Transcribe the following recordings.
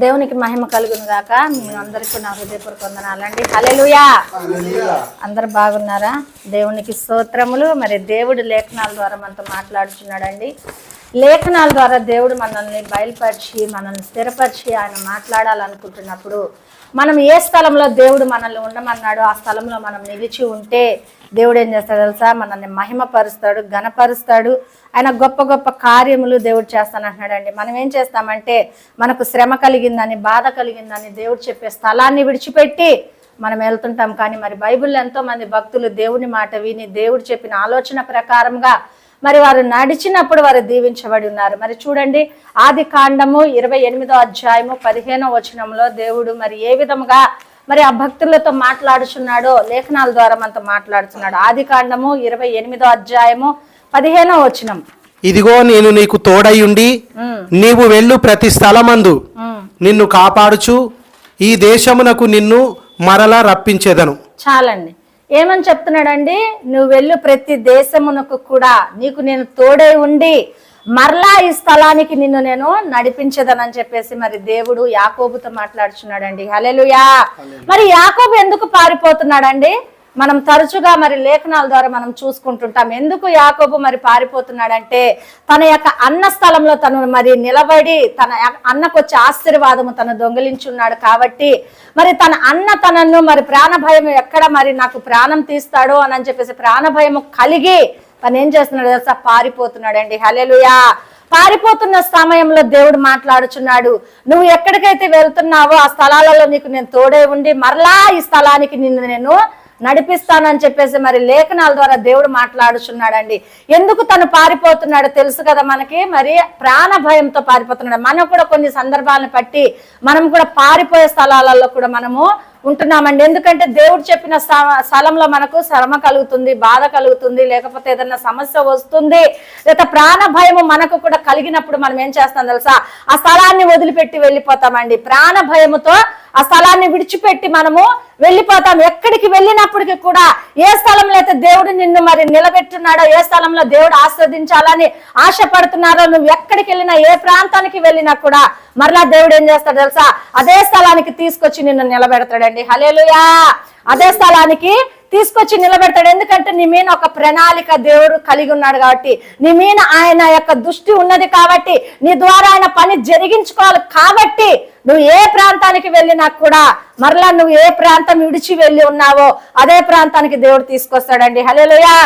దేవునికి మహిమ కలుగును గాక. మీ అందరికీ నా హృదయపూర్వక వందనాలండి. హల్లెలూయా. అందరు బాగున్నారా? దేవునికి స్తోత్రములు. మరి దేవుడు లేఖనాల ద్వారా మనతో మాట్లాడుతున్నాడండి. లేఖనాల ద్వారా దేవుడు మనల్ని బయలుపరిచి మనల్ని స్థిరపరిచి ఆయన మాట్లాడాలనుకుంటున్నప్పుడు మనం ఏ స్థలంలో దేవుడు మనల్ని ఉండమన్నాడో ఆ స్థలంలో మనం నిలిచి ఉంటే దేవుడు ఏం చేస్తాడు తెలుసా? మనల్ని మహిమపరుస్తాడు, ఘనపరుస్తాడు. ఆయన గొప్ప గొప్ప కార్యములు దేవుడు చేస్తానంటున్నాడండి. మనం ఏం చేస్తామంటే మనకు శ్రమ కలిగిందని, బాధ కలిగిందని దేవుడు చెప్పే స్థలాన్ని విడిచిపెట్టి మనం వెళ్తుంటాం. కానీ మరి బైబిల్లో ఎంతో మంది భక్తులు దేవుని మాట విని దేవుడు చెప్పిన ఆలోచన ప్రకారంగా మరి వారు నడిచినప్పుడు వారు దీవించబడి ఉన్నారు. మరి చూడండి, ఆది కాండము 28వ అధ్యాయము 15వ వచనంలో దేవుడు మరి ఏ విధముగా మరి ఆ భక్తులతో మాట్లాడుచున్నాడో లేఖనాల ద్వారా మనతో మాట్లాడుతున్నాడు. ఆది కాండము 28వ అధ్యాయము 15వ వచనం. ఇదిగో నేను నీకు తోడయుండి నీవు వెళ్ళు ప్రతి స్థలమందు నిన్ను కాపాడుచు ఈ దేశమునకు నిన్ను మరలా రప్పించేదను. చాలండి. ఏమని చెప్తున్నాడండి? నువ్వు వెళ్ళు ప్రతి దేశమునకు కూడా నీకు నేను తోడై ఉండి మరలా ఈ స్థలానికి నిన్ను నేను నడిపించేదనని చెప్పేసి మరి దేవుడు యాకోబుతో మాట్లాడుచున్నాడండి. హల్లెలూయా. మరి యాకోబు ఎందుకు పారిపోతున్నాడండి? మనం తరచుగా మరి లేఖనాల ద్వారా మనం చూసుకుంటుంటాం. ఎందుకు యాకోబు మరి పారిపోతున్నాడంటే తన యొక్క అన్న స్థలంలో తను మరి నిలబడి తన అన్నకు వచ్చే ఆశీర్వాదము తను దొంగిలించున్నాడు కాబట్టి మరి తన అన్న తనను మరి ప్రాణ భయం ఎక్కడ మరి నాకు ప్రాణం తీస్తాడో అని చెప్పేసి ప్రాణ భయము కలిగి తను ఏం చేస్తున్నాడు తెలుసా? పారిపోతున్నాడండి. హల్లెలూయా. పారిపోతున్న సమయంలో దేవుడు మాట్లాడుచున్నాడు, నువ్వు ఎక్కడికైతే వెళ్తున్నావో ఆ స్థలాలలో నీకు నేను తోడే ఉండి మరలా ఈ స్థలానికి నిన్ను నేను నడిపిస్తానని చెప్పేసి మరి లేఖనాల ద్వారా దేవుడు మాట్లాడుచున్నాడండి. ఎందుకు తను పారిపోతున్నాడో తెలుసు కదా మనకి. మరి ప్రాణ భయంతో పారిపోతున్నాడు. మనం కూడా కొన్ని సందర్భాలను బట్టి మనం కూడా పారిపోయే స్థలాలలో కూడా మనము ఉంటున్నామండి. ఎందుకంటే దేవుడు చెప్పిన స్థలంలో మనకు శ్రమ కలుగుతుంది, బాధ కలుగుతుంది, లేకపోతే ఏదైనా సమస్య వస్తుంది, లేదా ప్రాణ భయము మనకు కూడా కలిగినప్పుడు మనం ఏం చేస్తాం తెలుసా? ఆ స్థలాన్ని వదిలిపెట్టి వెళ్ళిపోతామండి. ప్రాణ భయముతో ఆ స్థలాన్ని విడిచిపెట్టి మనము వెళ్ళిపోతాం. ఎక్కడికి వెళ్ళినప్పటికీ కూడా ఏ స్థలంలో అయితే దేవుడు నిన్ను మరి నిలబెట్టున్నాడో, ఏ స్థలంలో దేవుడు ఆస్వాదించాలని ఆశపడుతున్నారో, నువ్వు ఎక్కడికి వెళ్ళినా ఏ ప్రాంతానికి వెళ్ళినా కూడా మరలా దేవుడు ఏం చేస్తాడు తెలుసా? అదే స్థలానికి తీసుకొచ్చి నిన్ను నిలబెడతాడండి. హల్లెలూయా. అదే స్థలానికి తీసుకొచ్చి నిలబెడతాడు. ఎందుకంటే నీ మీద ఒక ప్రణాళిక దేవుడు కలిగి ఉన్నాడు కాబట్టి, నీ మీద ఆయన యొక్క దృష్టి ఉన్నది కాబట్టి, నీ ద్వారా ఆయన పని జరిగించుకోవాలి కాబట్టి నువ్వు ఏ ప్రాంతానికి వెళ్ళినా కూడా మరలా నువ్వు ఏ ప్రాంతం విడిచి వెళ్ళి ఉన్నావో అదే ప్రాంతానికి దేవుడు తీసుకొస్తాడండి. హల్లెలూయా.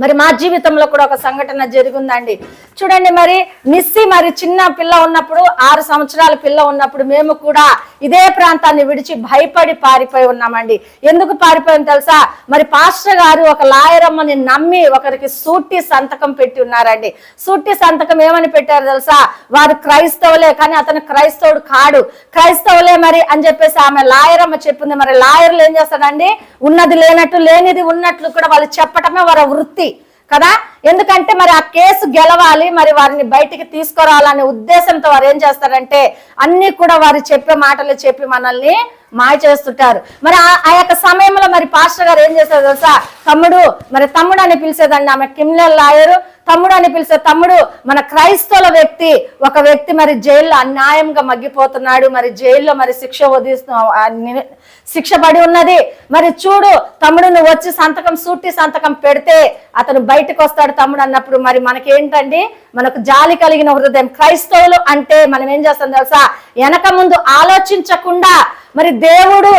మరి మా జీవితంలో కూడా ఒక సంఘటన జరిగిందండి. చూడండి, మరి నిస్సి మరి చిన్న పిల్ల ఉన్నప్పుడు 6 సంవత్సరాల పిల్ల ఉన్నప్పుడు మేము కూడా ఇదే ప్రాంతాన్ని విడిచి భయపడి పారిపోయి ఉన్నామండి. ఎందుకు పారిపోయాం తెలుసా? మరి పాస్టర్ గారు ఒక లాయరమ్మని నమ్మి ఒకరికి సూటి సంతకం పెట్టి ఉన్నారండి. సూటి సంతకం ఏమని పెట్టారు తెలుసా? వారు క్రైస్తవులే, కానీ అతను క్రైస్తవుడు కాడు, క్రైస్తవులే మరి అని చెప్పేసి ఆమె లాయరమ్మ చెప్పింది. మరి లాయర్లు ఏం చేస్తాడండి? ఉన్నది లేనట్టు లేనిది ఉన్నట్లు కూడా వాళ్ళు చెప్పటమే వారి వృత్తి కదా. ఎందుకంటే మరి ఆ కేసు గెలవాలి, మరి వారిని బయటికి తీసుకురావాలనే ఉద్దేశంతో వారు ఏం చేస్తారంటే అన్ని కూడా వారు చెప్పే మాటలు చెప్పి మనల్ని మాయ చేస్తుంటారు. మరి ఆ యొక్క సమయంలో మరి పాస్టర్ గారు ఏం చేస్తారు తెలుసా? తమ్ముడు అని పిలిచేదండి. ఆమె క్రిమినల్ లాయరు. తమ్ముడు అని పిలిచే తమ్ముడు మన క్రైస్తవుల వ్యక్తి, ఒక వ్యక్తి మరి జైల్లో అన్యాయంగా మగ్గిపోతున్నాడు, మరి జైల్లో మరి శిక్ష పడి ఉన్నది. మరి చూడు తమ్ముడు, నువ్వు వచ్చి సూటి సంతకం పెడితే అతను బయటకు వస్తాడు తమ్ముడు అన్నప్పుడు మరి మనకేంటండి? మనకు జాలి కలిగిన హృదయం. క్రైస్తవులు అంటే మనం ఏం చేస్తాం తెలుసా? వెనక ముందు ఆలోచించకుండా మరి దేవుడు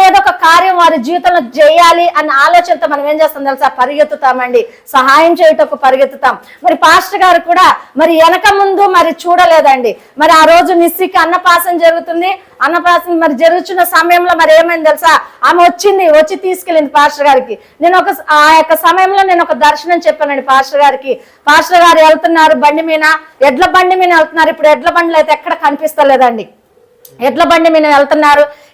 ఏదో ఒక కార్యం వారి జీవితంలో చేయాలి అన్న ఆలోచనతో మనం ఏం చేస్తాం తెలుసా? పరిగెత్తుతామండి, సహాయం చేయటకు పరిగెత్తుతాం. మరి పాస్టర్ గారు కూడా మరి వెనక ముందు మరి చూడలేదండి. మరి ఆ రోజు నిస్సికి అన్నపాసం జరుగుతుంది. అన్నపాసం మరి జరుగుతున్న సమయంలో మరి ఏమైంది తెలుసా? ఆమె వచ్చి తీసుకెళ్ళింది పాస్టర్ గారికి. ఆ యొక్క సమయంలో నేను ఒక దర్శనం చెప్పానండి పాస్టర్ గారికి. పాస్టర్ గారు వెళ్తున్నారు బండి మీద, ఎడ్ల బండి మీద వెళ్తున్నారు. ఇప్పుడు ఎడ్ల బండిలో అయితే ఎక్కడ కనిపిస్తలేదండి. ఎడ్ల బండి మీద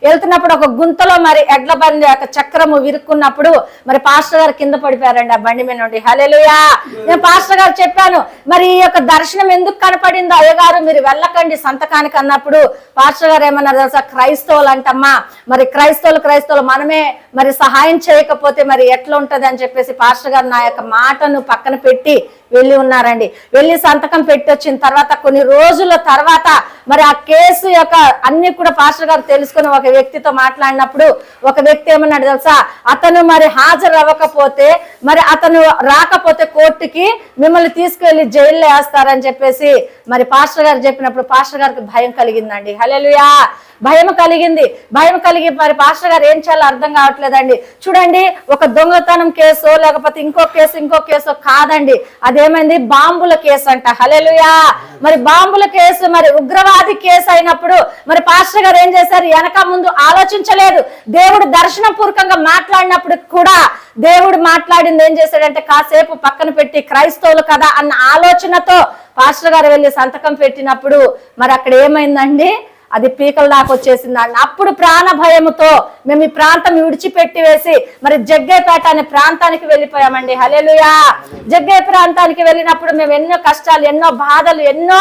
వెళ్తున్నప్పుడు ఒక గుంతలో మరి ఎడ్ల బండి యొక్క చక్రము విరుక్కున్నప్పుడు మరి పాస్టర్ గారు కింద పడిపోయారండి ఆ బండి మీద నుండి. హల్లెలూయా. నేను పాస్టర్ గారు చెప్పాను, మరి ఈ యొక్క దర్శనం ఎందుకు కనపడిందో అయ్యగారు మీరు వెళ్ళకండి సంతకానికి అన్నప్పుడు పాస్టర్ గారు ఏమన్నారు తెలుసా? క్రైస్తవులు అంటమ్మా, మరి క్రైస్తవులు మనమే మరి సహాయం చేయకపోతే మరి ఎట్లా ఉంటది అని చెప్పేసి పాస్టర్ గారు నా యొక్క మాటను పక్కన పెట్టి వెళ్ళి ఉన్నారండి. వెళ్ళి సంతకం పెట్టి వచ్చిన తర్వాత కొన్ని రోజుల తర్వాత మరి ఆ కేసు యొక్క అన్ని కూడా పాస్టర్ గారు తెలుసుకుని ఒక వ్యక్తితో మాట్లాడినప్పుడు ఒక వ్యక్తి ఏమన్నాడు తెలుసా, అతను మరి హాజరు అవ్వకపోతే మరి అతను రాకపోతే కోర్టుకి మిమ్మల్ని తీసుకువెళ్ళి జైల్లో వేస్తారని చెప్పేసి మరి పాస్టర్ గారు చెప్పినప్పుడు పాస్టర్ గారికి భయం కలిగిందండి. హల్లెలూయా, భయం కలిగింది. భయం కలిగి మరి పాస్టర్ గారు ఏం చేయాలో అర్థం కావట్లేదండి. చూడండి, ఒక దొంగతనం కేసు లేకపోతే ఇంకో కేసు కాదండి, అదేమైంది బాంబుల కేసు అంట. హల్లెలూయా, మరి బాంబుల కేసు మరి ఉగ్రవాది కేసు అయినప్పుడు మరి పాస్టర్ గారు ఏం చేశారు, వెనక ముందు ఆలోచించలేదు. దేవుడు దర్శనం పూర్వకంగా మాట్లాడినప్పుడు కూడా దేవుడు మాట్లాడింది ఏం చేశాడంటే కాసేపు పక్కన పెట్టి క్రైస్తవులు కదా అన్న ఆలోచనతో పాస్టర్ గారు వెళ్ళి సంతకం పెట్టినప్పుడు మరి అక్కడ ఏమైందండి, అది పీకల దాకా వచ్చేసిందండి. అప్పుడు ప్రాణ భయముతో మేము ఈ ప్రాంతం విడిచిపెట్టి వేసి మరి జగ్గేపేట అనే ప్రాంతానికి వెళ్ళిపోయామండి. హల్లెలూయా, జగ్గే ప్రాంతానికి వెళ్ళినప్పుడు మేము ఎన్నో కష్టాలు, ఎన్నో బాధలు, ఎన్నో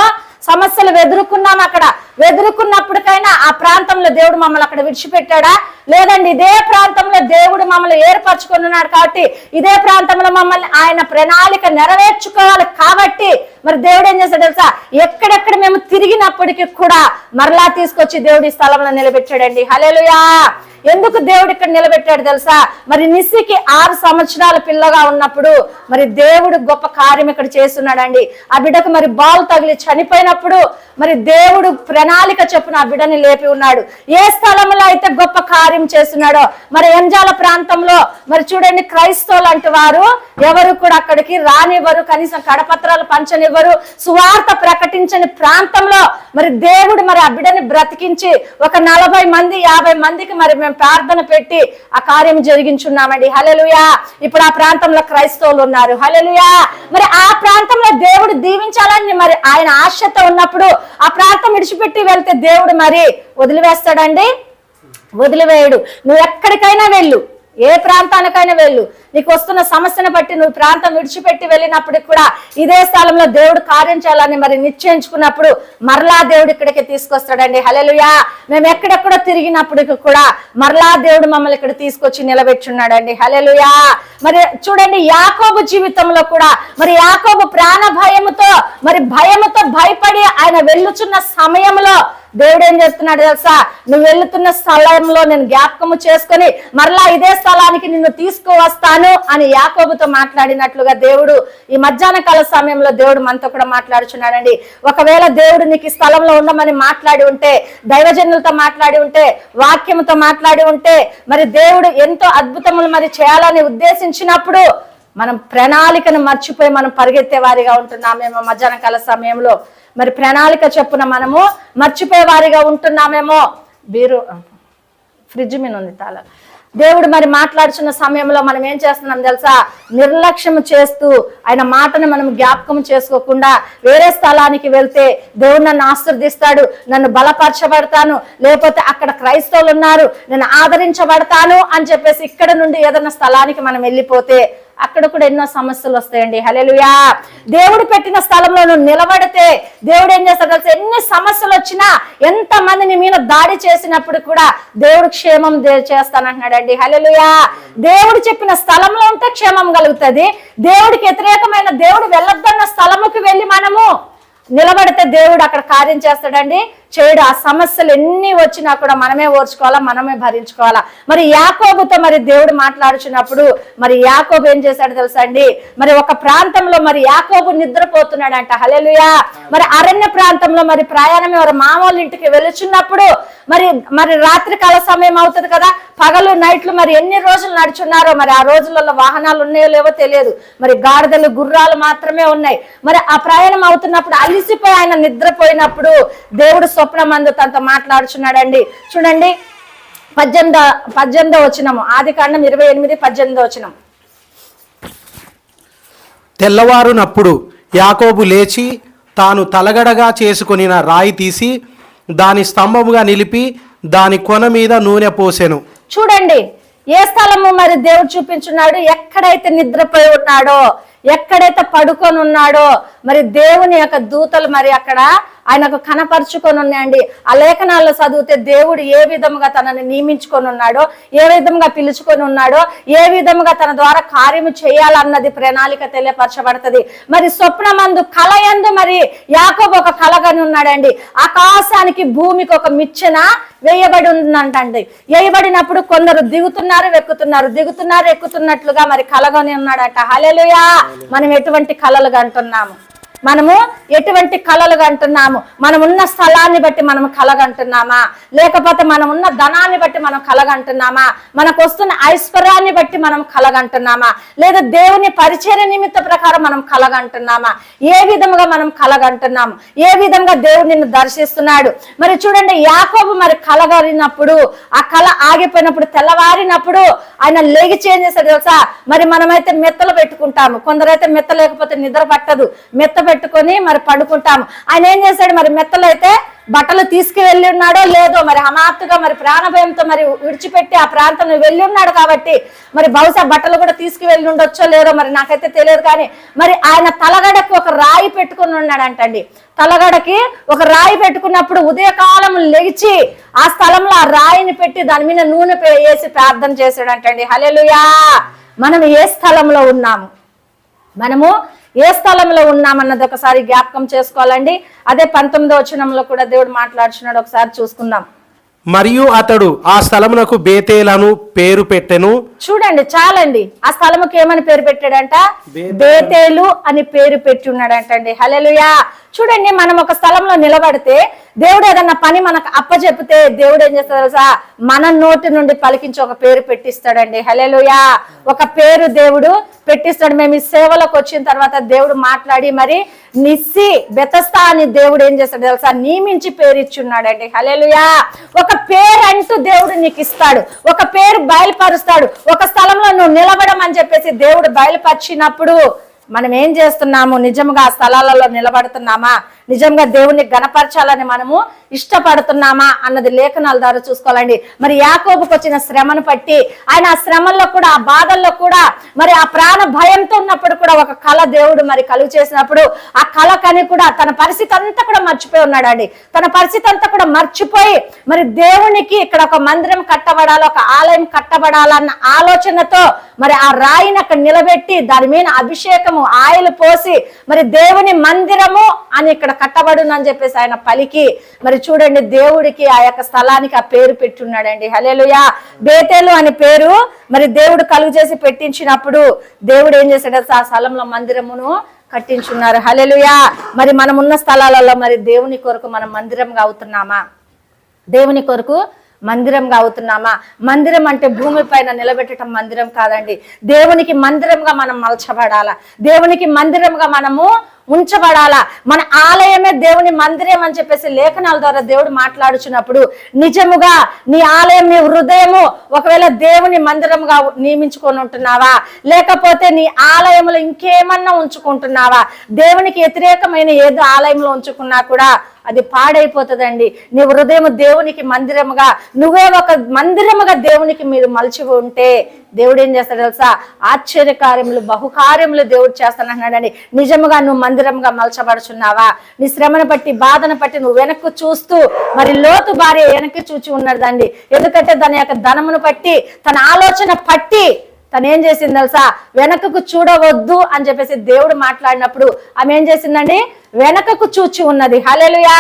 సమస్యలు ఎదుర్కొన్నాం. అక్కడ ఎదుర్కొన్నప్పటికైనా ఆ ప్రాంతంలో దేవుడు మమ్మల్ని అక్కడ విడిచిపెట్టాడా? లేదండి, ఇదే ప్రాంతంలో దేవుడు మమ్మల్ని ఏర్పరచుకున్నాడు కాబట్టి ఇదే ప్రాంతంలో మమ్మల్ని ఆయన ప్రణాళిక నెరవేర్చుకోవాలి కాబట్టి మరి దేవుడు ఏం చేశాడు తెలుసా, ఎక్కడెక్కడ మేము తిరిగినప్పటికీ కూడా మరలా తీసుకొచ్చి దేవుడి స్థలంలో నిలబెట్టాడండి. హల్లెలూయా, ఎందుకు దేవుడు ఇక్కడ నిలబెట్టాడు తెలుసా, మరి నిస్సికి 6 సంవత్సరాల పిల్లగా ఉన్నప్పుడు మరి దేవుడు గొప్ప కార్యం ఇక్కడ చేస్తున్నాడండి. ఆ బిడ్డకు మరి బాల్ తగిలి చనిపోయినప్పుడు మరి దేవుడు ప్రణాళిక చొప్పున ఆ బిడ్డని లేపి ఉన్నాడు. ఏ స్థలంలో అయితే గొప్ప కార్యం చేస్తున్నాడో మరి ఎంజాల ప్రాంతంలో మరి చూడండి, క్రైస్తవులు అంటే వారు ఎవరు కూడా అక్కడికి రానివ్వరు, కనీసం కడపత్రాలు పంచనివ్వరు, సువార్త ప్రకటించని ప్రాంతంలో మరి దేవుడు మరి ఆ బిడ్డని బ్రతికించి ఒక 40 మంది 50 మందికి మరి మేము ప్రార్థన పెట్టి ఆ కార్యం జరిగించున్నామండి. హల్లెలూయా, ఇప్పుడు ఆ ప్రాంతంలో క్రైస్తవులు ఉన్నారు. హల్లెలూయా, మరి ఆ ప్రాంతంలో దేవుడు దీవించాలని మరి ఆయన ఆశతో ఉన్నప్పుడు ఆ ప్రాంతం విడిచిపెట్టి వెళ్తే దేవుడు మరి వదిలివేస్తాడండి? వదిలివేయడు. నువ్వు ఎక్కడికైనా వెళ్ళు, ఏ ప్రాంతానికైనా వెళ్ళు, నీకు వస్తున్న సమస్యను బట్టి నువ్వు ప్రాంతం విడిచిపెట్టి వెళ్ళినప్పటికి కూడా ఇదే స్థలంలో దేవుడు కార్యం చేయాలని మరి నిశ్చయించుకున్నప్పుడు మరలా దేవుడు ఇక్కడికి తీసుకొస్తాడండి. హల్లెలూయా, మేము ఎక్కడెక్కడో తిరిగినప్పటికి కూడా మరలా దేవుడు మమ్మల్ని ఇక్కడ తీసుకొచ్చి నిలబెట్టున్నాడండి. హల్లెలూయా, మరి చూడండి, యాకోబు జీవితంలో కూడా మరి యాకోబు ప్రాణ భయముతో మరి భయముతో భయపడి ఆయన వెళ్ళుచున్న సమయంలో దేవుడు ఏం చెప్తున్నాడు తెలుసా, నువ్వు వెళ్తున్న స్థలంలో నేను జ్ఞాపకము చేసుకొని మరలా ఇదే స్థలానికి నిన్ను తీసుకువస్తాను అని యాకోబుతో మాట్లాడినట్లుగా దేవుడు ఈ మధ్యాహ్న కాల సమయంలో దేవుడు మనతో కూడా మాట్లాడుచున్నాడండి. ఒకవేళ దేవుడు నీకు ఈ స్థలంలో ఉండమని మాట్లాడి ఉంటే, దైవజనులతో మాట్లాడి ఉంటే, వాక్యముతో మాట్లాడి ఉంటే, మరి దేవుడు ఎంతో అద్భుతములు మరి చేయాలని ఉద్దేశించినప్పుడు మనం ప్రణాళికను మర్చిపోయి మనం పరిగెత్తే వారిగా ఉంటున్నామేమో. మధ్యాహ్న కాల సమయంలో మరి ప్రణాళిక చొప్పున మనము మర్చిపోయే వారిగా ఉంటున్నామేమో. ఫ్రిడ్జ్ మీద ఉంది తాళం. దేవుడు మరి మాట్లాడుతున్న సమయంలో మనం ఏం చేస్తున్నాం తెలుసా, నిర్లక్ష్యం చేస్తూ ఆయన మాటను మనం జ్ఞాపకం చేసుకోకుండా వేరే స్థలానికి వెళ్తే దేవుడు నన్ను ఆశీర్వదిస్తాడు, నన్ను బలపరచబడతాను, లేకపోతే అక్కడ క్రైస్తవులు ఉన్నారు నేను ఆదరించబడతాను అని చెప్పేసి ఇక్కడ నుండి ఏదైనా స్థలానికి మనం వెళ్ళిపోతే అక్కడ కూడా ఎన్నో సమస్యలు వస్తాయండి. హల్లెలూయా, దేవుడు పెట్టిన స్థలంలో నువ్వు నిలబడితే దేవుడు ఏం చేస్తాడు తెలుసా, ఎన్ని సమస్యలు వచ్చినా ఎంత మంది నీ మీద దాడి చేసినప్పుడు కూడా దేవుడు క్షేమం చేస్తానంటున్నాడండి. హల్లెలూయా, దేవుడు చెప్పిన స్థలంలో ఉంటే క్షేమం కలుగుతుంది. దేవుడికి వ్యతిరేకమైన దేవుడు వెళ్ళొద్దన్న స్థలముకి వెళ్ళి మనము నిలబడితే దేవుడు అక్కడ కార్యం చేస్తాడండి. చేయడు. ఆ సమస్యలు ఎన్ని వచ్చినా కూడా మనమే ఓర్చుకోవాలా, మనమే భరించుకోవాలా. మరి యాకోబుతో మరి దేవుడు మాట్లాడుచున్నప్పుడు మరి యాకోబు ఏం చేశాడు తెలుసా అండి, మరి ఒక ప్రాంతంలో మరి యాకోబు నిద్రపోతున్నాడంట. హల్లెలూయా, మరి అరణ్య ప్రాంతంలో మరి ప్రయాణం ఎవరు మామూలు ఇంటికి వెళుచున్నప్పుడు మరి మరి రాత్రి కాల సమయం అవుతుంది కదా, పగలు నైట్లు మరి ఎన్ని రోజులు నడుచున్నారో, మరి ఆ రోజులలో వాహనాలు ఉన్నాయో లేవో తెలియదు, మరి గాడిదలు గుర్రాలు మాత్రమే ఉన్నాయి. మరి ఆ ప్రయాణం అవుతున్నప్పుడు అలిసిపోయి ఆయన నిద్రపోయినప్పుడు దేవుడు స్వప్నమందు తనతో మాట్లాడుచున్నాడండి. చూడండి 18వ వచనము, ఆదికాండం 28:18 వచనం. తెల్లవారునప్పుడు యాకోబు లేచి తాను తలగడగా చేసుకొనిన రాయి తీసి దాని స్తంభముగా నిలిపి దాని కొన మీద నూనె పోసెను. చూడండి ఏ స్థలము మరి దేవుడు చూపించున్నాడు, ఎక్కడైతే నిద్రపోయి ఉన్నాడో, ఎక్కడైతే పడుకొని ఉన్నాడో మరి దేవుని యొక్క దూతలు మరి అక్కడ ఆయనకు కనపరుచుకొని ఉన్నాయండి. ఆ లేఖనాల్లో చదివితే దేవుడు ఏ విధముగా తనని నియమించుకొని ఉన్నాడో, ఏ విధంగా పిలుచుకొని ఉన్నాడో, ఏ విధముగా తన ద్వారా కార్యము చేయాలన్నది ప్రణాళిక తెలియపరచబడుతుంది. మరి స్వప్నమందు కలయందు మరి యాకోబు ఒక కలగని ఉన్నాడండి. ఆకాశానికి భూమికి ఒక మిచ్చెన వేయబడి ఉందంటండి. వేయబడినప్పుడు కొందరు దిగుతున్నారు ఎక్కుతున్నట్లుగా మరి కలగని ఉన్నాడట. హల్లెలూయా. మనం ఎటువంటి కలలు కంటున్నాము? మనము ఎటువంటి కలలు కంటున్నాము? మనం ఉన్న స్థలాన్ని బట్టి మనం కలగంటున్నామా, లేకపోతే మనం ఉన్న ధనాన్ని బట్టి మనం కలగంటున్నామా, మనకు వస్తున్న ఐశ్వర్యాన్ని బట్టి మనం కలగంటున్నామా, లేదా దేవుని పరిచర్య నిమిత్త ప్రకారం మనం కలగంటున్నామా? ఏ విధంగా మనం కలగంటున్నాము? ఏ విధంగా దేవుడు నిన్ను దర్శిస్తున్నాడు? మరి చూడండి, యాకోబు మరి కలగలినప్పుడు, ఆ కళ ఆగిపోయినప్పుడు, తెల్లవారినప్పుడు ఆయన లేచి ఏం చేశాడు తెలుసా? మరి మనమైతే మెత్తలు పెట్టుకుంటాము, కొందరైతే మెత్త లేకపోతే నిద్ర పట్టదు, మెత్త పెట్టుకొని మరి పడుకుంటాము. ఆయన ఏం చేశాడు? మరి మెత్తలు అయితే బట్టలు తీసుకువెళ్ళి ఉన్నాడో లేదో, మరి హమాత్తుగా మరి ప్రాణభయంతో మరి విడిచిపెట్టి ఆ ప్రాంతం వెళ్ళి ఉన్నాడు కాబట్టి మరి బహుశా బట్టలు కూడా తీసుకువెళ్ళి ఉండొచ్చో లేదో మరి నాకైతే తెలియదు. కానీ మరి ఆయన తలగడకి ఒక రాయి పెట్టుకుని ఉన్నాడంటండి. తలగడకి ఒక రాయి పెట్టుకున్నప్పుడు ఉదయకాలం లేచి ఆ స్థలంలో ఆ రాయిని పెట్టి దాని మీద నూనె వేసి ప్రార్థన చేశాడంటండి. హల్లెలూయా. మనం ఏ స్థలంలో ఉన్నాము? మనము ఏ స్థలంలో ఉన్నామన్నది ఒకసారి జ్ఞాపకం చేసుకోవాలండి. అదే 19వ వచనంలో కూడా దేవుడు మాట్లాడుచున్నాడు, ఒకసారి చూసుకుందాం. మరియు అతడు ఆ స్థలమునకు బేతేలను పేరు పెట్టెను. చూడండి, చాలండి. ఆ స్థలముకి ఏమని పేరు పెట్టాడంట? బేతేలు అని పేరు పెట్టి ఉన్నాడంటండి. హల్లెలూయా. చూడండి, మనం ఒక స్థలంలో నిలబడితే దేవుడు ఏదన్నా పని మనకు అప్పచెప్పితే దేవుడు ఏం చేస్తాడు తెలుసా? మన నోటి నుండి పలికించి ఒక పేరు పెట్టిస్తాడండి. హల్లెలూయా. ఒక పేరు దేవుడు పెట్టిస్తాడు. మేము ఈ సేవలోకి వచ్చిన తర్వాత దేవుడు మాట్లాడి మరి నిస్సి బెతస్తా అని దేవుడు ఏం చేస్తాడు తెలుసా? నియమించి పేరు ఇచ్చున్నాడండి. హల్లెలూయా. ఒక పేరు అంటూ దేవుడు నీకు ఇస్తాడు, ఒక పేరు బయలుపరుస్తాడు. ఒక స్థలంలో నువ్వు నిలబడమని చెప్పేసి దేవుడు బయలుపరిచినప్పుడు మనం ఏం చేస్తున్నాము? నిజంగా ఆ స్థలాలలో నిలబడుతున్నామా? నిజంగా దేవుణ్ణి గణపరచాలని మనము ఇష్టపడుతున్నామా అన్నది లేఖనాల ద్వారా చూసుకోవాలండి. మరి యాకోబుకు వచ్చిన శ్రమను బట్టి ఆయన ఆ శ్రమల్లో కూడా, ఆ బాధల్లో కూడా, మరి ఆ ప్రాణ భయంతో ఉన్నప్పుడు కూడా ఒక కళ దేవుడు మరి కలుగు చేసినప్పుడు ఆ కళ కని కూడా తన పరిస్థితి అంతా కూడా మర్చిపోయి ఉన్నాడండి. తన పరిస్థితి అంతా కూడా మర్చిపోయి మరి దేవునికి ఇక్కడ ఒక మందిరం కట్టబడాలి, ఒక ఆలయం కట్టబడాలన్న ఆలోచనతో మరి ఆ రాయిని అక్కడ నిలబెట్టి దాని మీద అభిషేకము ఆయిల్ పోసి మరి దేవుని మందిరము అని ఇక్కడ కట్టబడును అని చెప్పేసి ఆయన పలికి మరి చూడండి, దేవుడికి ఆ యొక్క స్థలానికి ఆ పేరు పెట్టున్నాడండి. హల్లెలూయా. బేతేలు అనే పేరు మరి దేవుడు కలుగు చేసి పెట్టించినప్పుడు దేవుడు ఏం చేశాడు? ఆ స్థలంలో మందిరమును కట్టించున్నారు. హల్లెలూయా. మరి మనం ఉన్న స్థలాలలో మరి దేవుని కొరకు మనం మందిరంగా అవుతున్నామా? దేవుని కొరకు మందిరంగా అవుతున్నామా? మందిరం అంటే భూమి పైన నిలబెట్టడం మందిరం కాదండి. దేవునికి మందిరంగా మనం మలచబడాలా, దేవునికి మందిరంగా మనము ఉంచబడాలా. మన ఆలయమే దేవుని మందిరం అని చెప్పేసి లేఖనాల ద్వారా దేవుడు మాట్లాడుచున్నప్పుడు నిజముగా నీ ఆలయం, నీ హృదయము ఒకవేళ దేవుని మందిరంగా నియమించుకొని ఉంటున్నావా, లేకపోతే నీ ఆలయంలో ఇంకేమన్నా ఉంచుకుంటున్నావా? దేవునికి వ్యతిరేకమైన ఏదో ఆలయంలో ఉంచుకున్నా కూడా అది పాడైపోతుందండి. నీ హృదయం దేవునికి మందిరముగా, నువ్వే ఒక మందిరముగా దేవునికి మీరు మలిచి ఉంటే దేవుడు ఏం చేస్తాడు తెలుసా? ఆశ్చర్యకార్యములు, బహుకార్యములు దేవుడు చేస్తానన్నాడని. నిజముగా నువ్వు మందిరంగా మలచబడుచున్నావా? నీ శ్రమను బట్టి, బాధను బట్టి నువ్వు వెనక్కు చూస్తూ మరి లోతు భార్య వెనక్కి చూచి ఉన్నదండి. ఎందుకంటే దాని యొక్క ధనమును బట్టి, తన ఆలోచన పట్టి తను ఏం చేసింది తెలుసా? వెనకకు చూడవద్దు అని చెప్పేసి దేవుడు మాట్లాడినప్పుడు ఆమె ఏం చేసిందండి? వెనకకు చూచి ఉన్నది. హల్లెలూయా.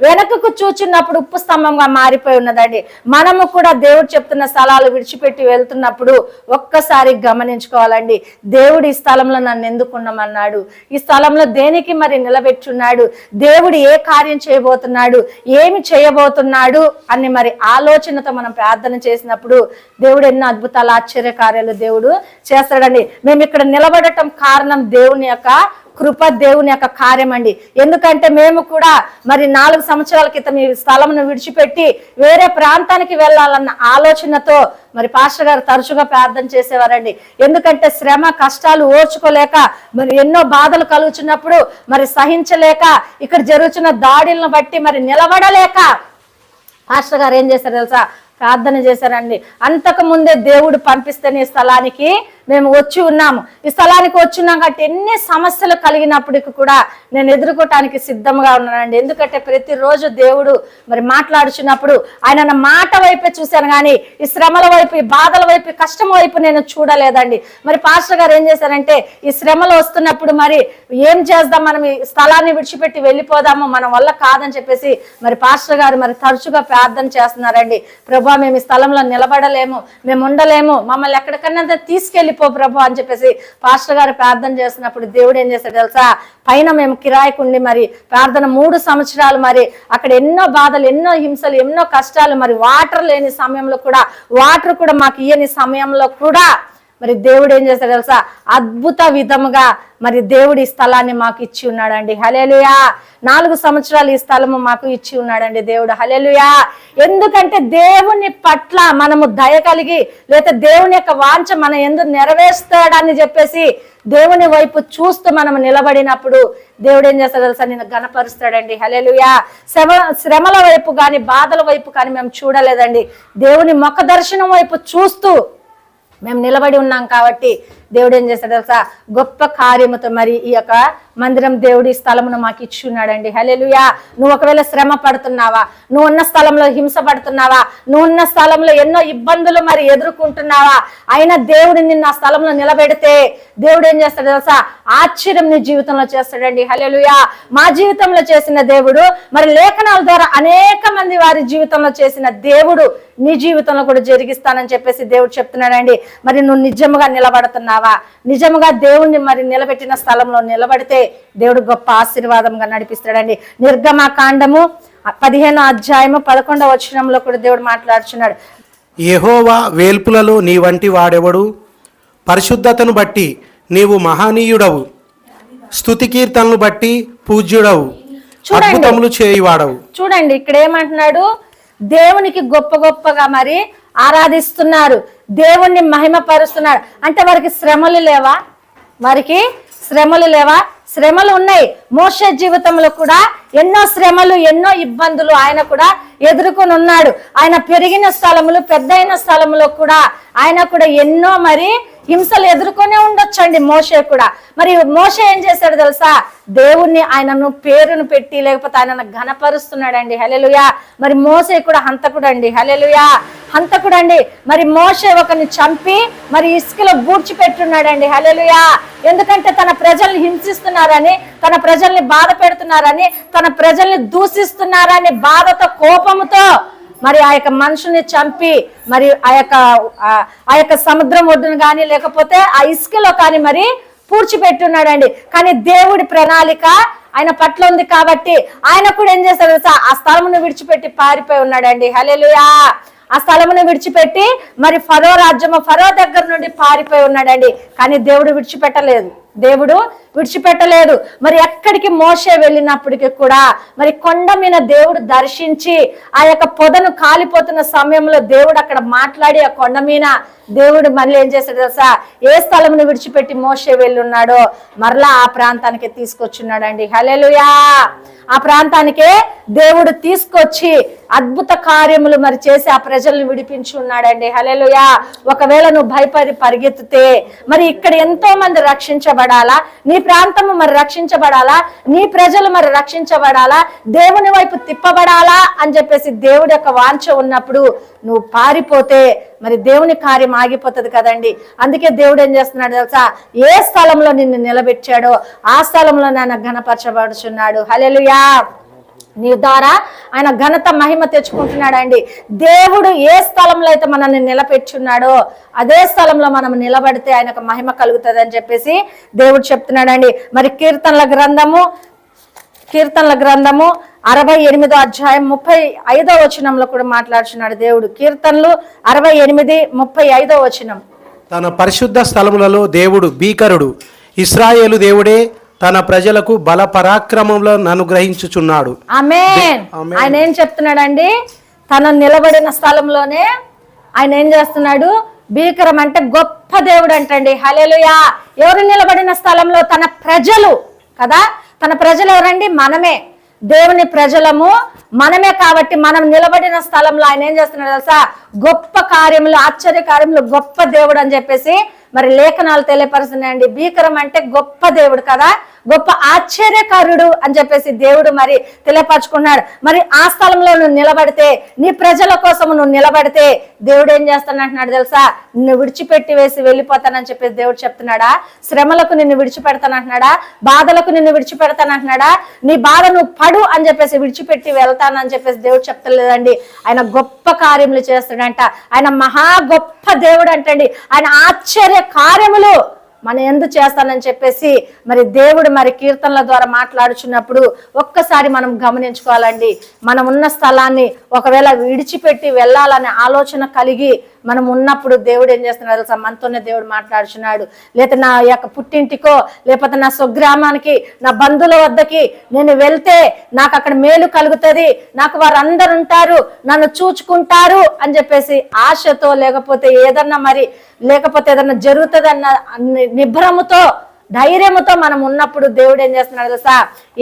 వెనకకు చూచున్నప్పుడు ఉప్పు స్తంభంగా మారిపోయి ఉన్నదండి. మనము కూడా దేవుడు చెప్తున్న స్థలాలు విడిచిపెట్టి వెళ్తున్నప్పుడు ఒక్కసారి గమనించుకోవాలండి. దేవుడు ఈ స్థలంలో నన్ను ఎందుకు ఉండమన్నాడు? ఈ స్థలంలో దేనికి మరి నిలబెట్టున్నాడు? దేవుడు ఏ కార్యం చేయబోతున్నాడు, ఏమి చేయబోతున్నాడు అని మరి ఆలోచనతో మనం ప్రార్థన చేసినప్పుడు దేవుడు ఎన్నో అద్భుతాలు, ఆశ్చర్య కార్యాలు దేవుడు చేస్తాడండి. మేము ఇక్కడ నిలబడటం కారణం దేవుని యొక్క కృప, దేవుని యొక్క కార్యం అండి. ఎందుకంటే మేము కూడా మరి 4 సంవత్సరాల క్రితం ఈ స్థలంను విడిచిపెట్టి వేరే ప్రాంతానికి వెళ్ళాలన్న ఆలోచనతో మరి పాస్టర్ గారు తరచుగా ప్రార్థన చేసేవారండి. ఎందుకంటే శ్రమ, కష్టాలు ఓర్చుకోలేక, మరి ఎన్నో బాధలు కలుగుతున్నప్పుడు మరి సహించలేక, ఇక్కడ జరుగుతున్న దాడులను బట్టి మరి నిలబడలేక పాస్టర్ గారు ఏం చేశారు తెలుసా? ప్రార్థన చేశారండి. అంతకు ముందే దేవుడు పంపిస్తేనే స్థలానికి మేము వచ్చి ఉన్నాము, ఈ స్థలానికి వచ్చి ఉన్నాం కాబట్టి ఎన్ని సమస్యలు కలిగినప్పటికీ కూడా నేను ఎదుర్కోవటానికి సిద్ధంగా ఉన్నానండి. ఎందుకంటే ప్రతిరోజు దేవుడు మరి మాట్లాడుచున్నప్పుడు ఆయన నా మాట వైపే చూశాను కానీ ఈ శ్రమల వైపు, ఈ బాధల వైపు, ఈ కష్టం వైపు నేను చూడలేదండి. మరి పాస్టర్ గారు ఏం చేశారంటే ఈ శ్రమలు వస్తున్నప్పుడు మరి ఏం చేద్దాం, మనం ఈ స్థలాన్ని విడిచిపెట్టి వెళ్ళిపోదాము, మన వల్ల కాదని చెప్పేసి మరి పాస్టర్ గారు మరి తరచుగా ప్రార్థన చేస్తున్నారండి. ప్రభా మేము ఈ స్థలంలో నిలబడలేము, మేము ఉండలేము, మమ్మల్ని ఎక్కడికన్నా తీసుకెళ్ళిపో ప్రభు అని చెప్పేసి పాస్టర్ గారు ప్రార్థన చేస్తున్నప్పుడు దేవుడు ఏం చేశాడు తెలుసా, పైన మేము కిరాయికుండి మరి ప్రార్థన 3 సంవత్సరాలు మరి అక్కడ ఎన్నో బాధలు, ఎన్నో హింసలు, ఎన్నో కష్టాలు, మరి వాటర్ లేని సమయంలో కూడా, వాటర్ కూడా మాకు ఇయ్యని సమయంలో కూడా మరి దేవుడు ఏం చేశాడు తెలుసా, అద్భుత విధముగా మరి దేవుడు ఈ స్థలాన్ని మాకు ఇచ్చి ఉన్నాడండి. హల్లెలూయా. 4 సంవత్సరాలు ఈ స్థలము మాకు ఇచ్చి ఉన్నాడండి దేవుడు. హల్లెలూయా. ఎందుకంటే దేవుని పట్ల మనము దయ కలిగి, లేదా దేవుని యొక్క వాంఛ మన యందు నెరవేర్స్తాడని చెప్పేసి దేవుని వైపు చూస్తూ మనం నిలబడినప్పుడు దేవుడు ఏం చేస్తాడు తెలుసా, నిన్ను ఘనపరుస్తాడండి. హల్లెలూయా. శ్రమల వైపు కానీ, బాధల వైపు కానీ మేము చూడలేదండి. దేవుని ముఖ దర్శనం వైపు చూస్తూ మేము నిలబడి ఉన్నాం కాబట్టి దేవుడు ఏం చేస్తాడు తెలుసా, గొప్ప కార్యముతో మరి ఈ యొక్క మందిరం దేవుడి స్థలమును మాకు ఇచ్చి ఉన్నాడండి. హల్లెలూయా. నువ్వు ఒకవేళ శ్రమ పడుతున్నావా, నువ్వు ఉన్న స్థలంలో హింస పడుతున్నావా, నువ్వు ఉన్న స్థలంలో ఎన్నో ఇబ్బందులు మరి ఎదుర్కొంటున్నావా, అయినా దేవుడు నిన్ను ఆ స్థలంలో నిలబెడితే దేవుడు ఏం చేస్తాడు తెలుసా, ఆశ్చర్యం నీ జీవితంలో చేస్తాడండి. హల్లెలూయా. మా జీవితంలో చేసిన దేవుడు మరి లేఖనాల ద్వారా అనేక మంది వారి జీవితంలో చేసిన దేవుడు నీ జీవితంలో కూడా జరిగిస్తానని చెప్పేసి దేవుడు చెప్తున్నాడండి. మరి నువ్వు నిజముగా నిలబడుతున్నావా, నిజముగా దేవుణ్ణి మరి నిలబెట్టిన స్థలంలో నిలబడితే దేవుడు గొప్ప ఆశీర్వాదంగా నడిపిస్తాడండి. నిర్గమకాండము 15వ అధ్యాయము 11వ వచనంలో కూడా దేవుడు మాట్లాడుచున్నాడు. యెహోవా వేల్పులలో నీ వంటి వాడెవడు, పరిశుద్ధతను బట్టి నీవు మహనీయుడవు, స్తుతి కీర్తనలు బట్టి పూజ్యుడవు, అద్భుతములు చేయువాడవు. చూడండి ఇక్కడ ఏమంటున్నాడు, దేవునికి గొప్ప గొప్పగా మరి ఆరాధిస్తున్నారు, దేవుణ్ణి మహిమపరుస్తున్నారు. అంటే వారికి శ్రమలు లేవా? వారికి శ్రమలు లేవా? శ్రమలు ఉన్నాయి. మోషే జీవితంలో కూడా ఎన్నో శ్రమలు, ఎన్నో ఇబ్బందులు ఆయన కూడా ఎదుర్కొని ఉన్నాడు. ఆయన పెరిగిన స్థలములు, పెద్దయిన స్థలములో కూడా ఆయన కూడా ఎన్నో మరి హింసలు ఎదుర్కొనే ఉండొచ్చండి మోషే కూడా. మరి మోషే ఏం చేశాడు తెలుసా, దేవుణ్ణి ఆయనను పేరును పెట్టి లేకపోతే ఆయనను ఘనపరుస్తున్నాడండి. హల్లెలూయా. మరి మోషే కూడా హంతకుడు అండి. హల్లెలూయా. హంతకుడు అండి. మరి మోషే ఒకరిని చంపి మరి ఇసుకలో బూడ్చిపెట్టున్నాడండి. హల్లెలూయా. ఎందుకంటే తన ప్రజల్ని హింసిస్తున్నారని, తన ప్రజల్ని బాధ పెడుతున్నారని, తన ప్రజల్ని దూషిస్తున్నారని బాధతో, కోపంతో మరి ఆ యొక్క మనుషుల్ని చంపి మరి ఆ యొక్క సముద్రం ఒడ్డును కానీ లేకపోతే ఆ ఇసుకలో కానీ మరి పూడ్చిపెట్టున్నాడండి. కానీ దేవుడి ప్రణాళిక ఆయన పట్ల ఉంది కాబట్టి ఆయన కూడా ఏం చేశాడు తెలుసా, ఆ స్థలమును విడిచిపెట్టి పారిపోయి ఉన్నాడండి. హల్లెలూయా. ఆ స్థలమును విడిచిపెట్టి మరి ఫరో రాజ్యము, ఫరో దగ్గర నుండి పారిపోయి ఉన్నాడండి. కానీ దేవుడు విడిచిపెట్టలేదు, దేవుడు విడిచిపెట్టలేదు. మరి ఎక్కడికి మోషే వెళ్ళినప్పటికీ కూడా మరి కొండ మీద దేవుడు దర్శించి ఆ యొక్క పొదను కాలిపోతున్న సమయంలో దేవుడు అక్కడ మాట్లాడి ఆ కొండ మీద దేవుడు మళ్ళీ ఏం చేశాడు తెలుసా, ఏ స్థలమును విడిచిపెట్టి మోషే వెళ్ళున్నాడో మరలా ఆ ప్రాంతానికి తీసుకొచ్చున్నాడండి. హల్లెలూయా. ఆ ప్రాంతానికే దేవుడు తీసుకొచ్చి అద్భుత కార్యములు మరి చేసి ఆ ప్రజల్ని విడిపించి ఉన్నాడండి. హల్లెలూయా. ఒకవేళ నువ్వు భయపడి పరిగెత్తితే మరి ఇక్కడ ఎంతో మంది రక్షించబడాలా, నీ ప్రాంతము మరి రక్షించబడాలా, నీ ప్రజలు మరి రక్షించబడాలా, దేవుని వైపు తిప్పబడాలా అని చెప్పేసి దేవుడి యొక్క వాంఛ ఉన్నప్పుడు నువ్వు పారిపోతే మరి దేవుని కార్యం ఆగిపోతుంది కదండి. అందుకే దేవుడు ఏం చేస్తున్నాడు తెలుసా, ఏ స్థలంలో నిన్ను నిలబెట్టాడో ఆ స్థలంలో ఆయన ఘనపరచబడుచున్నాడు. హల్లెలూయా. నీ ద్వారా ఆయన ఘనత మహిమ తెచ్చుకుంటున్నాడండి. దేవుడు ఏ స్థలంలో అయితే మనల్ని నిలబెట్టున్నాడో అదే స్థలంలో మనం నిలబడితే ఆయనకు మహిమ కలుగుతుంది అని చెప్పేసి దేవుడు చెప్తున్నాడండి. మరి కీర్తనల గ్రంథము 68వ అధ్యాయం 35వ వచనంలో కూడా మాట్లాడుచున్నాడు దేవుడు. కీర్తనలు 68:35 వచనం. తన పరిశుద్ధ స్థలములలో దేవుడు భీకరుడు, ఇశ్రాయేలు దేవుడే తన ప్రజలకు బల పరాక్రమములను అనుగ్రహించుచున్నాడు. ఆమేన్. ఆయన ఏం చెప్తున్నాడండి, తన నిలబడిన స్థలంలోనే ఆయన ఏం చేస్తున్నాడు, భీకరం అంటే గొప్ప దేవుడు అంటండి. హల్లెలూయా. ఎవరు నిలబడిన స్థలంలో? తన ప్రజలు కదా. తన ప్రజలు ఎవరండి? మనమే, దేవుని ప్రజలము మనమే. కాబట్టి మనం నిలబడిన స్థలంలో ఆయన ఏం చేస్తున్నాడు తెలుసా, గొప్ప కార్యములు, ఆశ్చర్య కార్యములు, గొప్ప దేవుడు అని చెప్పేసి మరి లేఖనాలు తెలియపరుస్తున్నాయండి. భీకరం అంటే గొప్ప దేవుడు కదా, గొప్ప ఆశ్చర్యకారుడు అని చెప్పేసి దేవుడు మరి తెలియపరచుకున్నాడు. మరి ఆ స్థలంలో నువ్వు నిలబడితే, నీ ప్రజల కోసం నువ్వు నిలబడితే దేవుడు ఏం చేస్తానంటున్నాడు తెలుసా? నిన్ను విడిచిపెట్టి వేసి వెళ్ళిపోతానని చెప్పేసి దేవుడు చెప్తున్నాడా? శ్రమలకు నిన్ను విడిచిపెడతానంటున్నాడా? బాధలకు నిన్ను విడిచిపెడతానంటున్నాడా? నీ బాధ నువ్వు పడు అని చెప్పేసి విడిచిపెట్టి వెళ్తానని చెప్పేసి దేవుడు చెప్తలేదండి. ఆయన గొప్ప కార్యములు చేస్తాడంట. ఆయన మహా గొప్ప దేవుడు అంటండి. ఆయన ఆశ్చర్య కార్యములు మన ఎందు చేస్తానని చెప్పేసి మరి దేవుడు మరి కీర్తనల ద్వారా మాట్లాడుచున్నప్పుడు ఒక్కసారి మనం గమనించుకోవాలండి. మనం ఉన్న స్థలాన్ని ఒకవేళ విడిచిపెట్టి వెళ్ళాలనే ఆలోచన కలిగి మనం ఉన్నప్పుడు దేవుడు ఏం చేస్తున్నాడు తెలుసా? మనతోనే దేవుడు మాట్లాడుచున్నాడు. లేకపోతే నా యొక్క పుట్టింటికో, లేకపోతే నా స్వగ్రామానికి, నా బంధువుల వద్దకి నేను వెళ్తే నాకు అక్కడ మేలు కలుగుతుంది, నాకు వారందరూ ఉంటారు, నన్ను చూచుకుంటారు అని చెప్పేసి ఆశతో, లేకపోతే ఏదన్నా జరుగుతుందన్న నిభ్రముతో, ధైర్యముతో మనం ఉన్నప్పుడు దేవుడు ఏం చేస్తున్నాడు తెలుసా?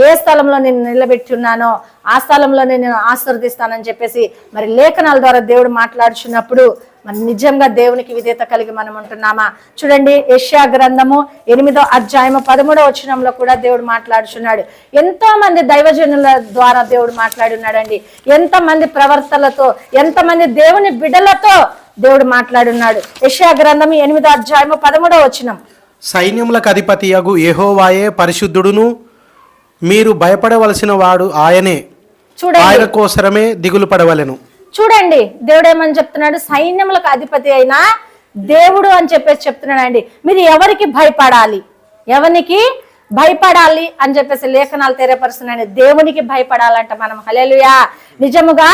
ఏ స్థలంలో నేను నిలబెట్టి ఉన్నానో ఆ స్థలంలో నేను ఆశీర్వదిస్తానని చెప్పేసి మరి లేఖనాల ద్వారా దేవుడు మాట్లాడుచున్నప్పుడు మరి నిజంగా దేవునికి విధేయత కలిగి మనం ఉంటున్నామా? చూడండి, యెషయా గ్రంథము 8వ అధ్యాయము 13వ వచనంలో కూడా దేవుడు మాట్లాడుచున్నాడు. ఎంతో మంది దైవజనుల ద్వారా దేవుడు మాట్లాడున్నాడండి. ఎంతమంది ప్రవర్తనలతో, ఎంతమంది దేవుని బిడ్డలతో దేవుడు మాట్లాడున్నాడు. యెషయా గ్రంథము 8వ అధ్యాయము 13వ వచనం, సైన్యములకు అధిపతియగు యెహోవాయే పరిశుద్ధుడును, మీరు భయపడవలసిన వాడు ఆయనే, ఆయన కోసరమే దిగులు పడవలెను. చూడండి, దేవుడు ఏమని చెప్తున్నాడు? సైన్యములకు అధిపతి అయినా దేవుడు అని చెప్పేసి చెప్తున్నాడు అండి. మీరు ఎవరికి భయపడాలి, ఎవరికి భయపడాలి అని చెప్పేసి లేఖనాలు తెలియపరుస్తున్నాయి. దేవునికి భయపడాలంట మనం. హల్లెలూయా! నిజముగా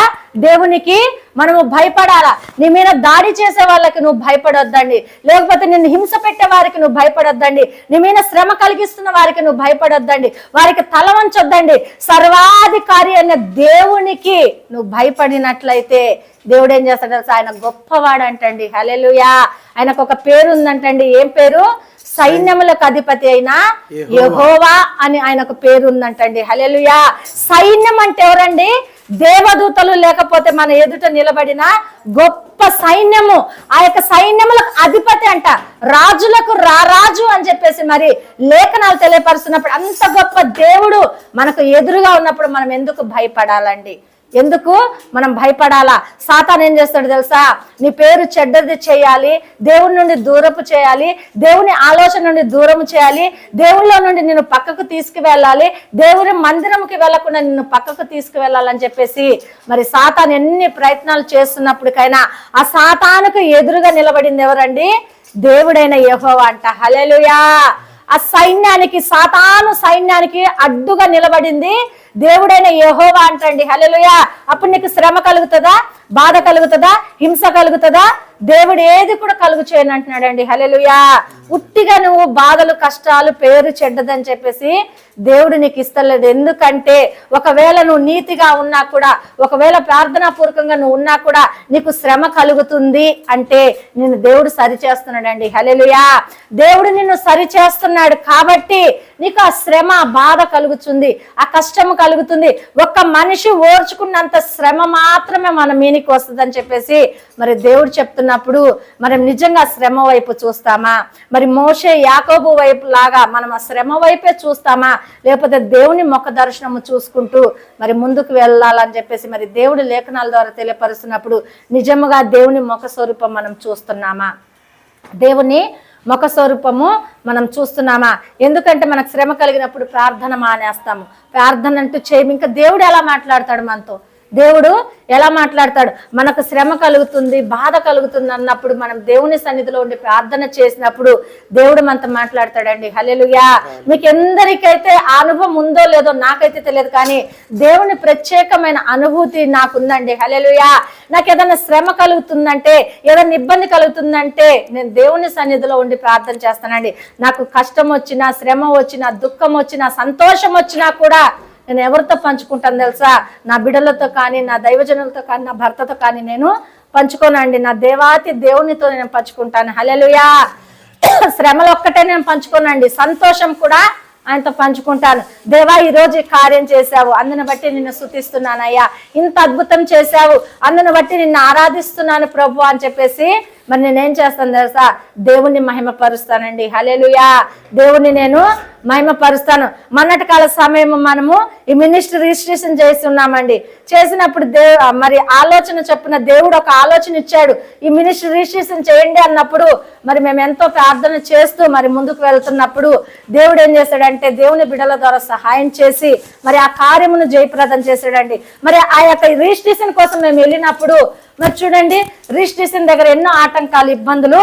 దేవునికి మనము భయపడాలా. నీ మీద దాడి చేసే వాళ్ళకి నువ్వు భయపడొద్దండి, లేకపోతే నిన్ను హింస పెట్టే వారికి నువ్వు భయపడొద్దండి, నీ మీద శ్రమ కలిగిస్తున్న వారికి నువ్వు భయపడొద్దండి, వారికి తల వంచొద్దండి. సర్వాధికారి అనే దేవునికి నువ్వు భయపడినట్లయితే దేవుడు ఏం చేస్తాడు తెలుసా? ఆయన గొప్పవాడంటండి. హల్లెలూయా! ఆయనకు ఒక పేరు ఉందంటండి. ఏం పేరు? సైన్యములకు అధిపతి అయిన యెహోవా అని ఆయనకు పేరు ఉందంటండి. హల్లెలూయా! సైన్యం అంటే ఎవరండి? దేవదూతలు, లేకపోతే మన ఎదుట నిలబడిన గొప్ప సైన్యము. ఆ యొక్క సైన్యములకు అధిపతి అంట. రాజులకు రారాజు అని చెప్పేసి మరి లేఖనాలు తెలియపరుస్తున్నప్పుడు అంత గొప్ప దేవుడు మనకు ఎదురుగా ఉన్నప్పుడు మనం ఎందుకు భయపడాలండి? ఎందుకు మనం భయపడాలా? సాతాను ఏం చేస్తాడు తెలుసా? నీ పేరు చెడ్డది చేయాలి, దేవుని నుండి దూరపు చేయాలి, దేవుని ఆలోచన నుండి దూరము చేయాలి, దేవునిలో నుండి నిన్ను పక్కకు తీసుకువెళ్ళాలి, దేవుని మందిరంకి వెళ్లకుండా నిన్ను పక్కకు తీసుకువెళ్ళాలని చెప్పేసి మరి సాతాను ఎన్ని ప్రయత్నాలు చేస్తున్నప్పటికైనా ఆ సాతానుకు ఎదురుగా నిలబడింది ఎవరండి? దేవుడైన యెహోవా అంట. హల్లెలూయా! ఆ సైన్యానికి, సాతాను సైన్యానికి అడ్డుగా నిలబడింది దేవుడైన యెహోవా అంటండి. హల్లెలూయా! అప్పుడు నీకు శ్రమ కలుగుతుందా? బాధ కలుగుతుందా? హింస కలుగుతుందా? దేవుడు ఏది కూడా కలుగు చేయను అంటున్నాడండి. హల్లెలూయా! ఉట్టిగా నువ్వు బాధలు, కష్టాలు, పేరు చెడ్డదని చెప్పేసి దేవుడు నీకు ఇస్తలేదు. ఎందుకంటే ఒకవేళ నువ్వు నీతిగా ఉన్నా కూడా, ఒకవేళ ప్రార్థనా పూర్వకంగా నువ్వు ఉన్నా కూడా నీకు శ్రమ కలుగుతుంది అంటే నిన్ను దేవుడు సరి చేస్తున్నాడండి. హల్లెలూయా! దేవుడు నిన్ను సరి చేస్తున్నాడు కాబట్టి నీకు ఆ శ్రమ, బాధ కలుగుతుంది, ఆ కష్టము కలుగుతుంది. ఒక్క మనిషి ఓర్చుకున్నంత శ్రమ మాత్రమే మన మీనికి వస్తుంది అని చెప్పేసి మరి దేవుడు చెప్తున్నప్పుడు మనం నిజంగా శ్రమ వైపు చూస్తామా? మరి మోషే, యాకోబు వైపు లాగా మనం ఆ శ్రమ వైపే చూస్తామా? లేకపోతే దేవుని ముఖ దర్శనము చూసుకుంటూ మరి ముందుకు వెళ్ళాలని చెప్పేసి మరి దేవుడి లేఖనాల ద్వారా తెలియపరుస్తున్నప్పుడు నిజముగా దేవుని ముఖ స్వరూపం మనం చూస్తున్నామా? దేవుని ముఖ స్వరూపము మనం చూస్తున్నామా? ఎందుకంటే మనకు శ్రమ కలిగినప్పుడు ప్రార్థన మానేస్తాము. ప్రార్థన అంటూ చేయము. ఇంకా దేవుడు ఎలా మాట్లాడతాడు మనతో? దేవుడు ఎలా మాట్లాడతాడు? మనకు శ్రమ కలుగుతుంది, బాధ కలుగుతుంది అన్నప్పుడు మనం దేవుని సన్నిధిలో ఉండి ప్రార్థన చేసినప్పుడు దేవుడు మనతో మాట్లాడతాడండి. హల్లెలూయా! మీకు ఎందరికైతే ఆ అనుభవం ఉందో లేదో నాకైతే తెలియదు, కానీ దేవుని ప్రత్యేకమైన అనుభూతి నాకుందండి. హల్లెలూయా! నాకు ఏదైనా శ్రమ కలుగుతుందంటే, ఏదైనా ఇబ్బంది కలుగుతుందంటే నేను దేవుని సన్నిధిలో ఉండి ప్రార్థన చేస్తానండి. నాకు కష్టం వచ్చినా, శ్రమ వచ్చినా, దుఃఖం వచ్చినా, సంతోషం వచ్చినా కూడా నేను ఎవరితో పంచుకుంటాను తెలుసా? నా బిడ్డలతో కానీ, నా దైవజనులతో కానీ, నా భర్తతో కానీ నేను పంచుకోనండి. నా దేవాతి దేవునితో నేను పంచుకుంటాను. హల్లెలూయా! శ్రమలు ఒక్కటే నేను పంచుకోనండి, సంతోషం కూడా ఆయనతో పంచుకుంటాను. దేవా ఈ రోజు ఈ కార్యం చేశావు, అందుని బట్టి నిన్ను స్తుతిస్తున్నానయ్యా. ఇంత అద్భుతం చేశావు, అందుని బట్టి నిన్ను ఆరాధిస్తున్నాను ప్రభు అని చెప్పేసి మరి నేనేం చేస్తాను తెలుసా? దేవుణ్ణి మహిమపరుస్తానండి. హల్లెలూయా. దేవుణ్ణి నేను మహిమపరుస్తాను. మొన్నటి కాల సమయం మనము ఈ మినిస్ట్రీ రిజిస్ట్రేషన్ చేస్తున్నామండి. చేసినప్పుడు మరి ఆలోచన చొప్పున దేవుడు ఒక ఆలోచన ఇచ్చాడు, ఈ మినిస్ట్రీ రిజిస్ట్రేషన్ చేయండి అన్నప్పుడు మరి మేము ఎంతో ప్రార్థన చేస్తూ మరి ముందుకు వెళ్తున్నప్పుడు దేవుడు ఏం చేశాడంటే దేవుని బిడ్డల ద్వారా సహాయం చేసి మరి ఆ కార్యమును జయప్రదం చేశాడండి. మరి ఆ యొక్క రిజిస్ట్రేషన్ కోసం మేము వెళ్ళినప్పుడు మరి చూడండి, రిజిస్ట్రేషన్ దగ్గర ఎన్నో ఆటంకాలు, ఇబ్బందులు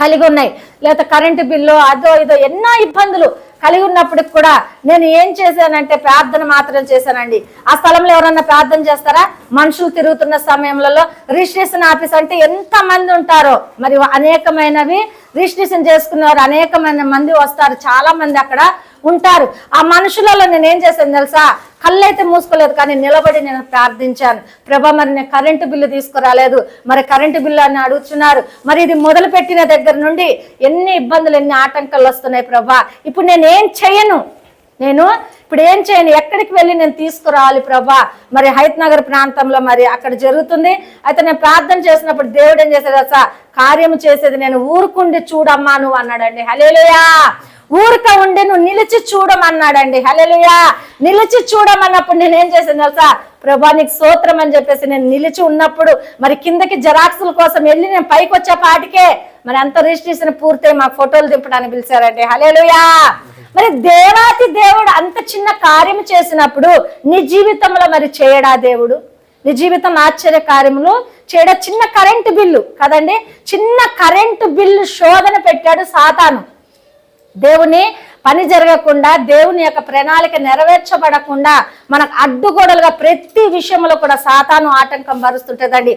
కలిగి ఉన్నాయి. లేదా కరెంటు బిల్లు అదో ఇదో ఎన్నో ఇబ్బందులు కలిగి ఉన్నప్పటికి కూడా నేను ఏం చేశానంటే ప్రార్థన మాత్రం చేశానండి. ఆ స్థలంలో ఎవరన్నా ప్రార్థన చేస్తారా? మనుషులు తిరుగుతున్న సమయంలో రిజిస్ట్రేషన్ ఆఫీస్ అంటే ఎంత మంది ఉంటారో, మరి అనేకమైనవి రిజిస్ట్రేషన్ చేసుకునేవారు అనేకమైన మంది వస్తారు, చాలా మంది అక్కడ ఉంటారు. ఆ మనుషులలో నేను ఏం చేశాను తెలుసా? కళ్ళైతే మూసుకోలేదు, కానీ నిలబడి నేను ప్రార్థించాను. ప్రభా మరి నేను కరెంటు బిల్లు తీసుకురాలేదు, మరి కరెంటు బిల్లు అని అడుగుతున్నారు, మరి ఇది మొదలు పెట్టిన దగ్గర నుండి ఎన్ని ఇబ్బందులు ఎన్ని ఆటంకాలు వస్తున్నాయి ప్రభా, ఇప్పుడు నేను ఏం చేయను, ఎక్కడికి వెళ్ళి నేను తీసుకురావాలి ప్రభా? మరి హైత్ నగర్ ప్రాంతంలో మరి అక్కడ జరుగుతుంది. అయితే నేను ప్రార్థన చేసినప్పుడు దేవుడు ఏం చేశాడు తెలుసా? కార్యము చేసేది నేను ఊరుకుండి చూడమ్మా నువ్వు అన్నాడండి. హల్లెలూయా. ఊరిక ఉండి నువ్వు నిలిచి చూడమన్నాడండి. హల్లెలూయా. నిలిచి చూడమన్నప్పుడు నేనేం చేశాను తెలుసా? ప్రభా నీకు స్తోత్రం అని చెప్పేసి నేను నిలిచి ఉన్నప్పుడు మరి కిందకి జెరాక్సుల కోసం వెళ్ళి నేను పైకి వచ్చే పాటికే మరి అంత రిజిస్ట్రేషన్ పూర్తయి మా ఫోటోలు దింపడానికి పిలిచారండి. హల్లెలూయా. మరి దేవాతి దేవుడు అంత చిన్న కార్యం చేసినప్పుడు నీ జీవితంలో మరి చేయడా దేవుడు? నీ జీవితం ఆశ్చర్య కార్యములు చేయడా? చిన్న కరెంటు బిల్లు కదండి, చిన్న కరెంటు బిల్లు శోధన పెట్టాడు సాతాను. దేవుని పని జరగకుండా, దేవుని యొక్క ప్రణాళిక నెరవేర్చబడకుండా మనకు అడ్డుగోడలుగా ప్రతి విషయంలో కూడా సాతాను ఆటంకం పరుస్తుంటదండి.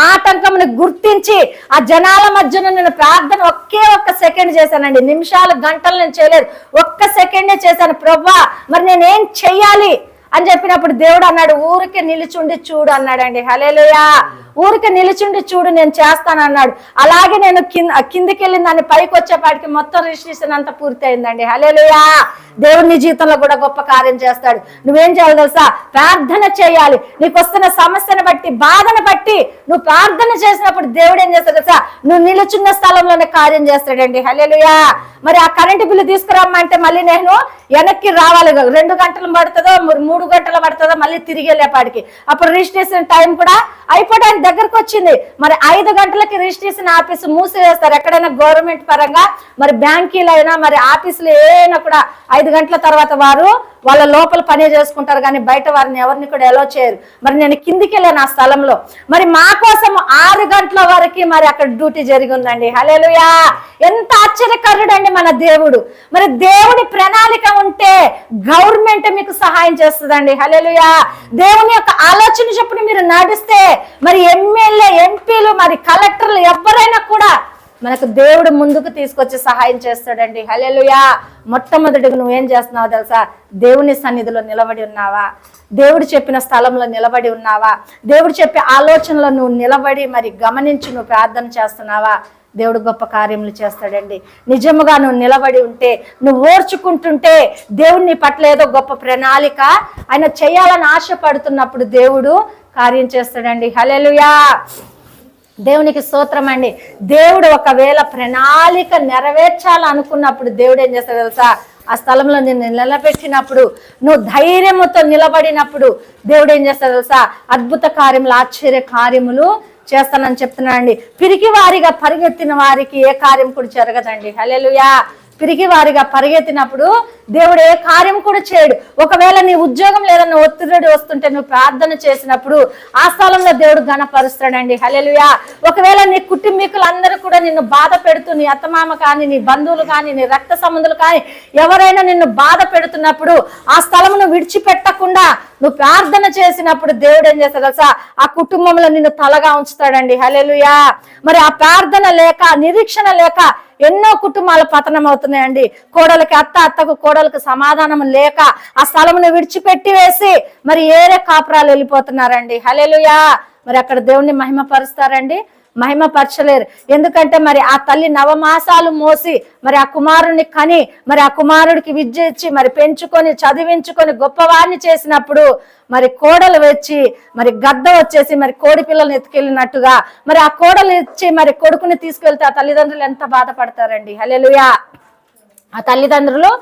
ఆటంకంని గుర్తించి ఆ జనాల మధ్యన నేను ప్రార్థన ఒక్క సెకండ్ చేశానండి. నిమిషాలు గంటలు నేను చేయలేదు, ఒక్క సెకండే చేశాను. ప్రభా మరి నేనేం చెయ్యాలి అని చెప్పినప్పుడు దేవుడు అన్నాడు, ఊరికే నిలిచుండి చూడు అన్నాడండి. హల్లెలూయా. ఊరికే నిలిచుండి చూడు, నేను చేస్తాను అన్నాడు. అలాగే నేను కిందికి వెళ్ళిన దాన్ని పైకి వచ్చేపాటికి మొత్తం రిజిస్ట్రేషన్ అంతా పూర్తి అయిందండి. హల్లెలూయా. దేవుని జీవితంలో కూడా గొప్ప కార్యం చేస్తాడు. నువ్వేం చేయాలి తెలుసా? ప్రార్థన చేయాలి. నీకు వస్తున్న సమస్యను బట్టి, బాధను బట్టి నువ్వు ప్రార్థన చేసినప్పుడు దేవుడు ఏం చేస్తాడు తెలుసా? నువ్వు నిలుచున్న స్థలంలోనే కార్యం చేస్తాడండి. హల్లెలూయా. మరి ఆ కరెంటు బిల్లు తీసుకురమ్మంటే మళ్ళీ నేను వెనక్కి రావాలి, 2 గంటలు పడుతుందో 3 గంటలు పడుతుందో మళ్ళీ తిరిగి వెళ్ళేపాటికి. అప్పుడు రిజిస్ట్రేషన్ టైం కూడా అయిపోవడానికి దగ్గరకు వచ్చింది. మరి 5 గంటలకి రిజిస్ట్రేషన్ ఆఫీసు మూసివేస్తారు. ఎక్కడైనా గవర్నమెంట్ పరంగా మరి బ్యాంకీలు అయినా మరి ఆఫీసులు ఏమైనా కూడా 5 గంటల తర్వాత వాళ్ళ లోపల పని చేసుకుంటారు, కానీ బయట వారిని ఎవరిని కూడా ఎలో చేయరు. మరి నేను కిందికి వెళ్ళాను ఆ స్థలంలో. మరి మా కోసం 6 గంటల వరకు మరి అక్కడ డ్యూటీ జరిగి ఉందండి. హల్లెలూయా. ఎంత ఆశ్చర్యకరుడండి మన దేవుడు. మరి దేవుడి ప్రణాళిక ఉంటే గవర్నమెంట్ మీకు సహాయం చేస్తుందండి. హల్లెలూయా. దేవుని యొక్క ఆలోచన చొప్పున మీరు నడిస్తే మరి ఎమ్మెల్యే, ఎంపీలు, మరి కలెక్టర్లు ఎవరైనా కూడా మనకు దేవుడు ముందుకు తీసుకొచ్చి సహాయం చేస్తాడండి. హల్లెలూయా. మొట్టమొదటిగా నువ్వేం చేస్తున్నావో తెలుసా? దేవుని సన్నిధిలో నిలబడి ఉన్నావా? దేవుడు చెప్పిన స్థలంలో నిలబడి ఉన్నావా? దేవుడు చెప్పే ఆలోచనలో నువ్వు నిలబడి మరి గమనించి నువ్వు ప్రార్థన చేస్తున్నావా? దేవుడు గొప్ప కార్యములు చేస్తాడండి. నిజముగా నువ్వు నిలబడి ఉంటే, నువ్వు ఓర్చుకుంటుంటే దేవుడు నీ పట్ల ఏదో గొప్ప ప్రణాళిక ఆయన చేయాలని ఆశపడుతున్నప్పుడు దేవుడు కార్యం చేస్తాడండి. హల్లెలూయా. దేవునికి స్తోత్రం అండి. దేవుడు ఒకవేళ ప్రణాళిక నెరవేర్చాలనుకున్నప్పుడు దేవుడు ఏం చేస్తాడు తెలుసా? ఆ స్థలంలో నిన్ను నిలబెట్టినప్పుడు, నువ్వు ధైర్యముతో నిలబడినప్పుడు దేవుడు ఏం చేస్తాడు తెలుసా? అద్భుత కార్యములు, ఆశ్చర్య కార్యములు చేస్తానని చెప్తున్నానండి. పిరికి వారిగా పరిగెత్తిన వారికి ఏ కార్యం కూడా జరగదండి. హల్లెలూయా. పిరికి వారిగా పరిగెత్తినప్పుడు దేవుడు ఏ కార్యం కూడా చేయడు. ఒకవేళ నీ ఉద్యోగం లేదన్న ఒత్తిడి వస్తుంటే నువ్వు ప్రార్థన చేసినప్పుడు ఆ స్థలంలో దేవుడు ఘనపరుస్తాడండి. హల్లెలూయా. ఒకవేళ నీ కుటుంబీకులందరూ కూడా నిన్ను బాధ పెడుతూ, నీ అత్తమామ కానీ, నీ బంధువులు కానీ, నీ రక్త సంబంధులు కానీ ఎవరైనా నిన్ను బాధ పెడుతున్నప్పుడు ఆ స్థలమును విడిచిపెట్టకుండా నువ్వు ప్రార్థన చేసినప్పుడు దేవుడు ఏం చేస్తాడు తెలుసా? ఆ కుటుంబంలో నిన్ను తలగా ఉంచుతాడండి. హల్లెలూయా. మరి ఆ ప్రార్థన లేక, నిరీక్షణ లేక ఎన్నో కుటుంబాలు పతనం అవుతున్నాయండి. కోడలకి అత్తకు కోడలకు సమాధానం లేక ఆ స్థలమును విడిచిపెట్టి వేసి మరి ఏరే కాపురాలు వెళ్ళిపోతున్నారండి. హల్లెలూయా. మరి అక్కడ దేవుణ్ణి మహిమపరుస్తారండి. మహిమపరచలేరు. ఎందుకంటే మరి ఆ తల్లి నవమాసాలు మోసి మరి ఆ కుమారుని కని మరి ఆ కుమారుడికి విద్య ఇచ్చి మరి పెంచుకొని చదివించుకొని గొప్పవాడిని చేసినప్పుడు మరి కోడలు వచ్చి మరి గద్ద వచ్చేసి మరి కోడి పిల్లల్ని ఎత్తుకెళ్ళినట్టుగా మరి ఆ కోడలు ఇచ్చి మరి కొడుకుని తీసుకెళ్తే ఆ తల్లిదండ్రులు ఎంత బాధపడతారండి. హల్లెలూయా. ఆ తల్లిదండ్రులు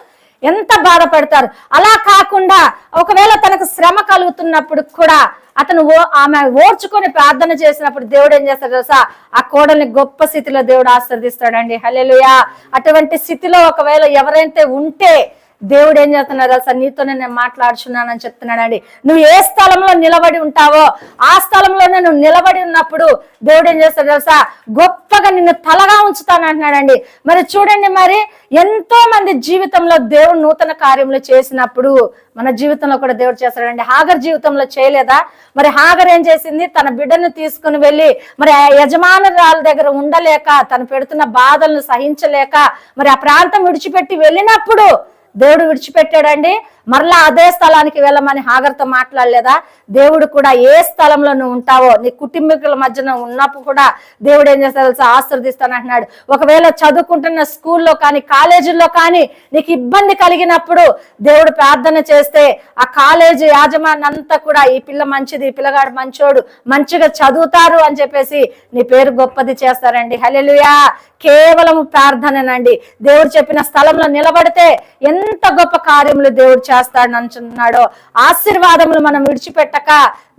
ఎంత బాధపడతారు. అలా కాకుండా ఒకవేళ తనకు శ్రమ కలుగుతున్నప్పుడు కూడా అతను ఆమె ఓర్చుకొని ప్రార్థన చేసినప్పుడు దేవుడు ఏం చేస్తాడు తెలుసా, ఆ కోడల్ని గొప్ప స్థితిలో దేవుడు ఆశీర్దిస్తాడండి. హల్లెలూయా. అటువంటి స్థితిలో ఒకవేళ ఎవరైతే ఉంటే దేవుడు ఏం చేస్తున్నాడు తెలుసా, నీతోనే నేను మాట్లాడుచున్నానని చెప్తున్నాడండి. నువ్వు ఏ స్థలంలో నిలబడి ఉంటావో ఆ స్థలంలోనే నువ్వు నిలబడి ఉన్నప్పుడు దేవుడు ఏం చేస్తాడు తెలుసా, గొప్పగా నిన్ను తలగా ఉంచుతానంటున్నాడండి. మరి చూడండి, మరి ఎంతో మంది జీవితంలో దేవుడు నూతన కార్యములు చేసినప్పుడు మన జీవితంలో కూడా దేవుడు చేస్తాడండి. హాగర్ జీవితంలో చేయలేదా? మరి హాగర్ ఏం చేసింది, తన బిడ్డను తీసుకుని వెళ్ళి మరి ఆ యజమానురాల దగ్గర ఉండలేక తను పెడుతున్న బాధలను సహించలేక మరి ఆ ప్రాంతం విడిచిపెట్టి వెళ్ళినప్పుడు దేవుడు విడిచిపెట్టాడండి. మరలా అదే స్థలానికి వెళ్ళమని హాగర్తో మాట్లాడలేదా? దేవుడు కూడా ఏ స్థలంలో నువ్వు ఉంటావో నీ కుటుంబీకుల మధ్యన ఉన్నప్పుడు కూడా దేవుడు ఏం చేస్తాడు తెలుసా, ఆశీర్దిస్తానంటున్నాడు. ఒకవేళ చదువుకుంటున్న స్కూల్లో కానీ కాలేజీల్లో కానీ నీకు ఇబ్బంది కలిగినప్పుడు దేవుడు ప్రార్థన చేస్తే ఆ కాలేజీ యాజమాన్యం అంతా కూడా ఈ పిల్ల మంచిది, ఈ పిల్లగాడు మంచోడు, మంచిగా చదువుతారు అని చెప్పేసి నీ పేరు గొప్పది చేస్తారండి. హల్లెలూయా. కేవలం ప్రార్థనేనండి. దేవుడు చెప్పిన స్థలంలో నిలబడితే ఎంత గొప్ప కార్యములు దేవుడు చేస్తాడు అంటున్నాడో. ఆశీర్వాదములు మనం విడిచిపెట్టక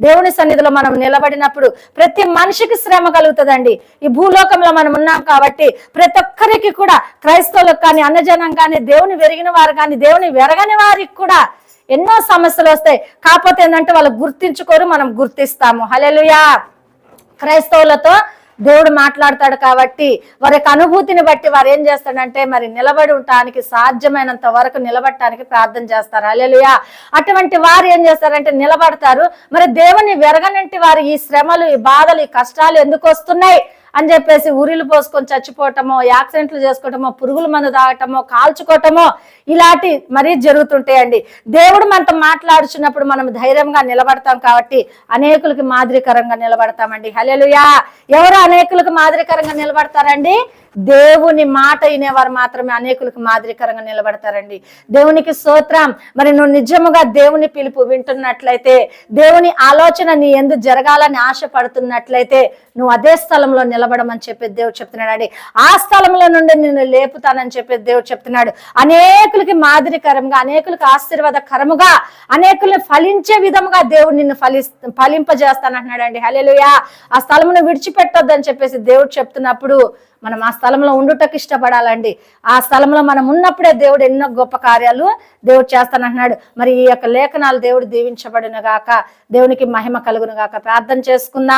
దేవుని సన్నిధిలో మనం నిలబడినప్పుడు ప్రతి మనిషికి శ్రమ కలుగుతుందండి. ఈ భూలోకంలో మనం ఉన్నాం కాబట్టి ప్రతి ఒక్కరికి కూడా, క్రైస్తవులకు కానీ అన్నజనం కానీ దేవుని వెరిగిన వారు కానీ దేవుని వెరగని వారికి కూడా ఎన్నో సమస్యలు వస్తాయి. కాకపోతే ఏంటంటే వాళ్ళు గుర్తించుకోరు, మనం గుర్తిస్తాము. హల్లెలూయా. క్రైస్తవులతో దేవుడు మాట్లాడతాడు కాబట్టి వారి యొక్క అనుభూతిని బట్టి వారు ఏం చేస్తాడంటే మరి నిలబడి ఉండటానికి సాధ్యమైనంత వరకు నిలబడటానికి ప్రార్థన చేస్తారు. హల్లెలూయా. అటువంటి వారు ఏం చేస్తారంటే నిలబడతారు. మరి దేవుని వెరగనంటి వారు ఈ శ్రమలు, ఈ బాధలు, ఈ కష్టాలు ఎందుకు వస్తున్నాయి అని చెప్పేసి ఉరిలు పోసుకొని చచ్చిపోవటమో, యాక్సిడెంట్లు చేసుకోవటమో, పురుగుల మందు తాగటమో, కాల్చుకోవటమో ఇలాంటి మరీ జరుగుతుంటాయండి. దేవుడు మనతో మాట్లాడుచున్నప్పుడు మనం ధైర్యంగా నిలబడతాం కాబట్టి అనేకులకి మాదిరికరంగా నిలబడతామండి. హల్లెలూయా. ఎవరు అనేకులకు మాదిరికరంగా నిలబడతారండి? దేవుని మాట వినేవారు మాత్రమే అనేకులకు మాదిరికరంగా నిలబడతారండి. దేవునికి స్తోత్రం. మరి నువ్వు నిజముగా దేవుని పిలుపు వింటున్నట్లయితే, దేవుని ఆలోచన నీ యందు జరగాలని ఆశపడుతున్నట్లయితే నువ్వు అదే స్థలంలో నిలబడమని చెప్పి దేవుడు చెప్తున్నాడు అండి. ఆ స్థలంలో నుండి నిన్ను లేపుతానని చెప్పి దేవుడు చెప్తున్నాడు. అనేకులకి మాదిరికరంగా, అనేకులకు ఆశీర్వాదకరముగా, అనేకుల్ని ఫలించే విధముగా దేవుడు నిన్ను ఫలింపజేస్తానంటున్నాడు అండి. హల్లెలూయా. ఆ స్థలమును విడిచిపెట్టొద్దని చెప్పేసి దేవుడు చెప్తున్నప్పుడు మనం ఆ స్థలంలో ఉండుటకు ఇష్టపడాలండి. ఆ స్థలంలో మనం ఉన్నప్పుడే దేవుడు ఎన్నో గొప్ప కార్యాలు దేవుడు చేస్తానంటున్నాడు. మరి ఈ యొక్క లేఖనాలు దేవుడు దీవించబడును గాక, దేవునికి మహిమ కలుగును గాక. ప్రార్థన చేసుకుందాం.